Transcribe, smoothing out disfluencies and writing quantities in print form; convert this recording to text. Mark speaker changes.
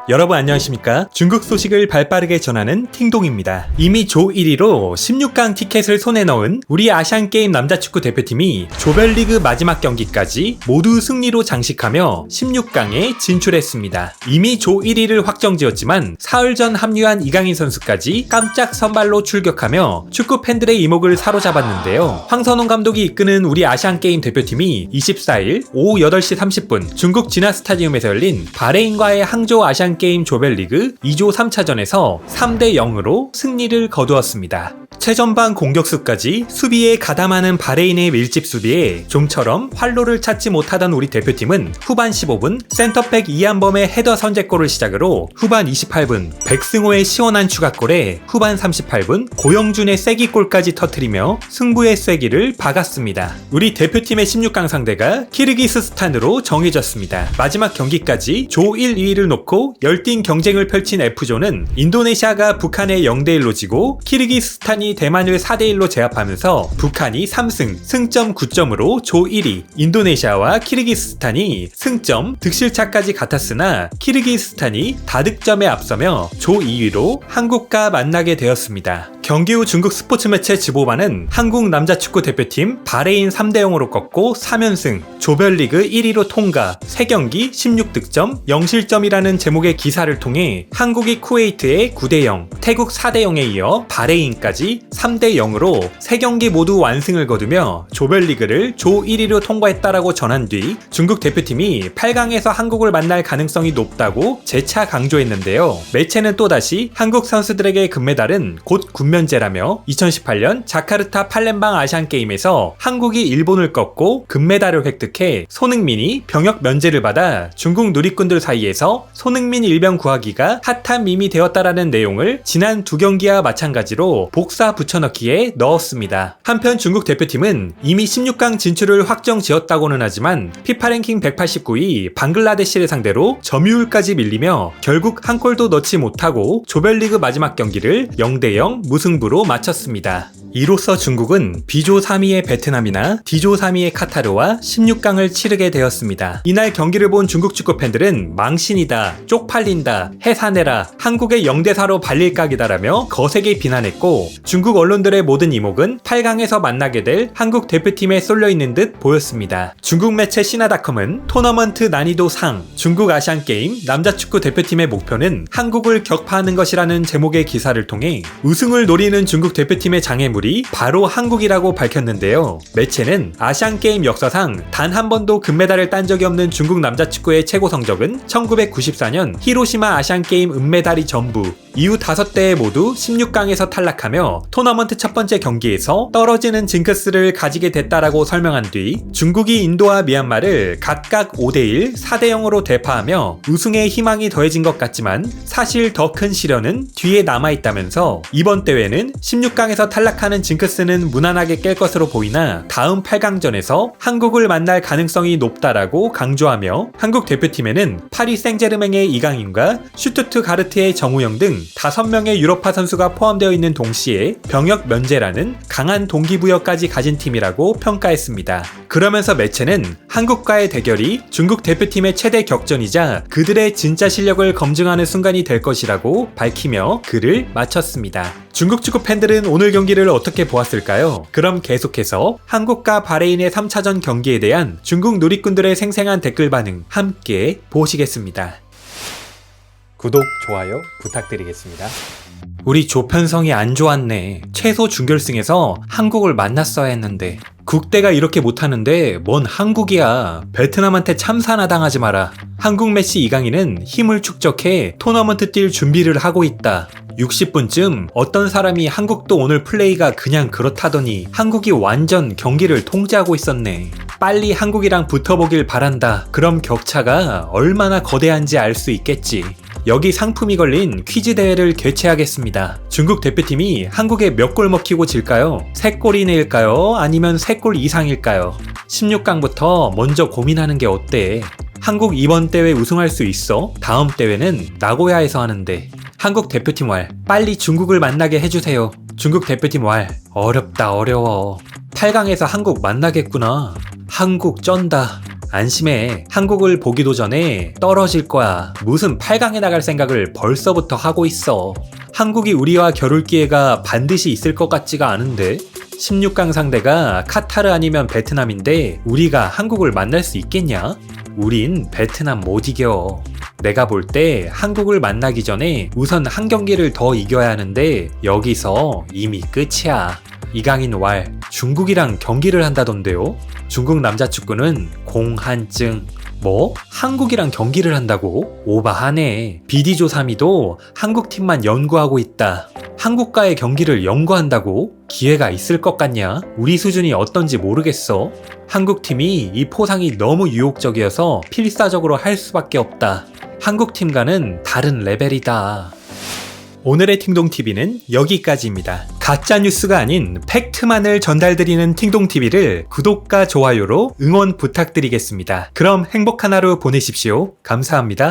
Speaker 1: 여러분 안녕하십니까? 중국 소식을 발빠르게 전하는 팅동입니다. 이미 조 1위로 16강 티켓을 손에 넣은 우리 아시안게임 남자축구 대표팀이 조별리그 마지막 경기까지 모두 승리로 장식하며 16강에 진출했습니다. 이미 조 1위를 확정지었지만 사흘 전 합류한 이강인 선수까지 깜짝 선발로 출격하며 축구 팬들의 이목을 사로잡았는데요. 황선홍 감독이 이끄는 우리 아시안게임 대표팀이 24일 오후 8시 30분 중국 진화 스타디움에서 열린 바레인과의 항저우 아시안게임 조별리그 2조 3차전에서 3대 0으로 승리를 거두었습니다. 최전방 공격수까지 수비에 가담하는 바레인의 밀집 수비에 좀처럼 활로를 찾지 못하던 우리 대표팀은 후반 15분 센터백 이한범의 헤더 선제골을 시작으로 후반 28분 백승호의 시원한 추가골에 후반 38분 고영준의 쐐기골까지 터뜨리며 승부의 쐐기를 박았습니다. 우리 대표팀의 16강 상대가 키르기스스탄으로 정해졌습니다. 마지막 경기까지 조 1, 2위를 놓고 열띤 경쟁을 펼친 F조는 인도네시아가 북한에 0대1로 지고 키르기스스탄이 대만을 4대1로 제압하면서 북한이 3승, 승점 9점으로 조 1위, 인도네시아와 키르기스스탄이 승점, 득실차까지 같았으나 키르기스스탄이 다득점에 앞서며 조 2위로 한국과 만나게 되었습니다. 경기 후 중국 스포츠 매체 지보반은 한국 남자축구 대표팀 바레인 3대0으로 꺾고 3연승, 조별리그 1위로 통과, 3경기 16득점, 0실점이라는 제목의 기사를 통해 한국이 쿠웨이트에 9대0, 태국 4대0에 이어 바레인까지 3대0으로 3경기 모두 완승을 거두며 조별리그를 조 1위로 통과했다라고 전한 뒤 중국 대표팀이 8강에서 한국을 만날 가능성이 높다고 재차 강조했는데요. 매체는 또다시 한국 선수들에게 금메달은 곧 군면제라며 2018년 자카르타 팔렘방 아시안게임에서 한국이 일본을 꺾고 금메달을 획득해 손흥민이 병역 면제를 받아 중국 누리꾼들 사이에서 손흥민 일병 구하기가 핫한 밈이 되었다라는 내용을 지난 두 경기와 마찬가지로 복사 붙여넣기에 넣었습니다. 한편 중국 대표팀은 이미 16강 진출을 확정지었다고는 하지만 피파 랭킹 189위 방글라데시를 상대로 점유율까지 밀리며 결국 한 골도 넣지 못하고 조별리그 마지막 경기를 0대0 무승부로 마쳤습니다. 이로써 중국은 B조 3위의 베트남이나 D조 3위의 카타르와 16강을 치르게 되었습니다. 이날 경기를 본 중국 축구 팬들은 망신이다, 쪽팔린다, 해산해라, 한국의 0대4로 발릴각이다라며 거세게 비난했고 중국 언론들의 모든 이목은 8강에서 만나게 될 한국 대표팀에 쏠려있는 듯 보였습니다. 중국 매체 시나닷컴은 토너먼트 난이도 상, 중국 아시안게임 남자축구 대표팀의 목표는 한국을 격파하는 것이라는 제목의 기사를 통해 우승을 노리는 중국 대표팀의 장애물이 바로 한국이라고 밝혔는데요. 매체는 아시안게임 역사상 단 한 번도 금메달을 딴 적이 없는 중국 남자축구의 최고 성적은 1994년 히로시마 아시안게임 은메달이 전부, 이후 5대회 모두 16강에서 탈락하며 토너먼트 첫 번째 경기에서 떨어지는 징크스를 가지게 됐다라고 설명한 뒤 중국이 인도와 미얀마를 각각 5대1, 4대0으로 대파하며 우승의 희망이 더해진 것 같지만 사실 더 큰 시련은 뒤에 남아있다면서 이번 대회는 16강에서 탈락하는 징크스는 무난하게 깰 것으로 보이나 다음 8강전에서 한국을 만날 가능성이 높다라고 강조하며 한국 대표팀에는 파리 생제르맹의 이강인과 슈투트가르트의 정우영 등 5명의 유럽파 선수가 포함되어 있는 동시에 병역 면제라는 강한 동기부여까지 가진 팀이라고 평가했습니다. 그러면서 매체는 한국과의 대결이 중국 대표팀의 최대 격전이자 그들의 진짜 실력을 검증하는 순간이 될 것이라고 밝히며 글을 마쳤습니다. 중국 축구 팬들은 오늘 경기를 어떻게 보았을까요? 그럼 계속해서 한국과 바레인의 3차전 경기에 대한 중국 누리꾼들의 생생한 댓글 반응 함께 보시겠습니다. 구독, 좋아요 부탁드리겠습니다. 우리 조편성이 안 좋았네. 최소 준결승에서 한국을 만났어야 했는데 국대가 이렇게 못하는데 뭔 한국이야. 베트남한테 참사나 당하지 마라. 한국 메시 이강인은 힘을 축적해 토너먼트 뛸 준비를 하고 있다. 60분쯤 어떤 사람이 한국도 오늘 플레이가 그냥 그렇다더니 한국이 완전 경기를 통제하고 있었네. 빨리 한국이랑 붙어보길 바란다. 그럼 격차가 얼마나 거대한지 알 수 있겠지. 여기 상품이 걸린 퀴즈 대회를 개최하겠습니다. 중국 대표팀이 한국에 몇 골 먹히고 질까요? 3골 이내일까요? 아니면 3골 이상일까요? 16강부터 먼저 고민하는 게 어때? 한국 이번 대회 우승할 수 있어? 다음 대회는 나고야에서 하는데. 한국 대표팀 왈, 빨리 중국을 만나게 해주세요. 중국 대표팀 왈, 어렵다 어려워. 8강에서 한국 만나겠구나. 한국 쩐다. 안심해. 한국을 보기도 전에 떨어질 거야. 무슨 8강에 나갈 생각을 벌써부터 하고 있어. 한국이 우리와 겨룰 기회가 반드시 있을 것 같지가 않은데? 16강 상대가 카타르 아니면 베트남인데 우리가 한국을 만날 수 있겠냐? 우린 베트남 못 이겨. 내가 볼 때 한국을 만나기 전에 우선 한 경기를 더 이겨야 하는데 여기서 이미 끝이야. 이강인 왈 중국이랑 경기를 한다던데요? 중국 남자 축구는 공한증. 뭐? 한국이랑 경기를 한다고? 오바하네. BD조3이도 한국팀만 연구하고 있다. 한국과의 경기를 연구한다고? 기회가 있을 것 같냐? 우리 수준이 어떤지 모르겠어. 한국팀이 이 포상이 너무 유혹적이어서 필사적으로 할 수밖에 없다. 한국팀과는 다른 레벨이다. 오늘의 팅동TV는 여기까지입니다. 가짜 뉴스가 아닌 팩트만을 전달드리는 팅동TV를 구독과 좋아요로 응원 부탁드리겠습니다. 그럼 행복한 하루 보내십시오. 감사합니다.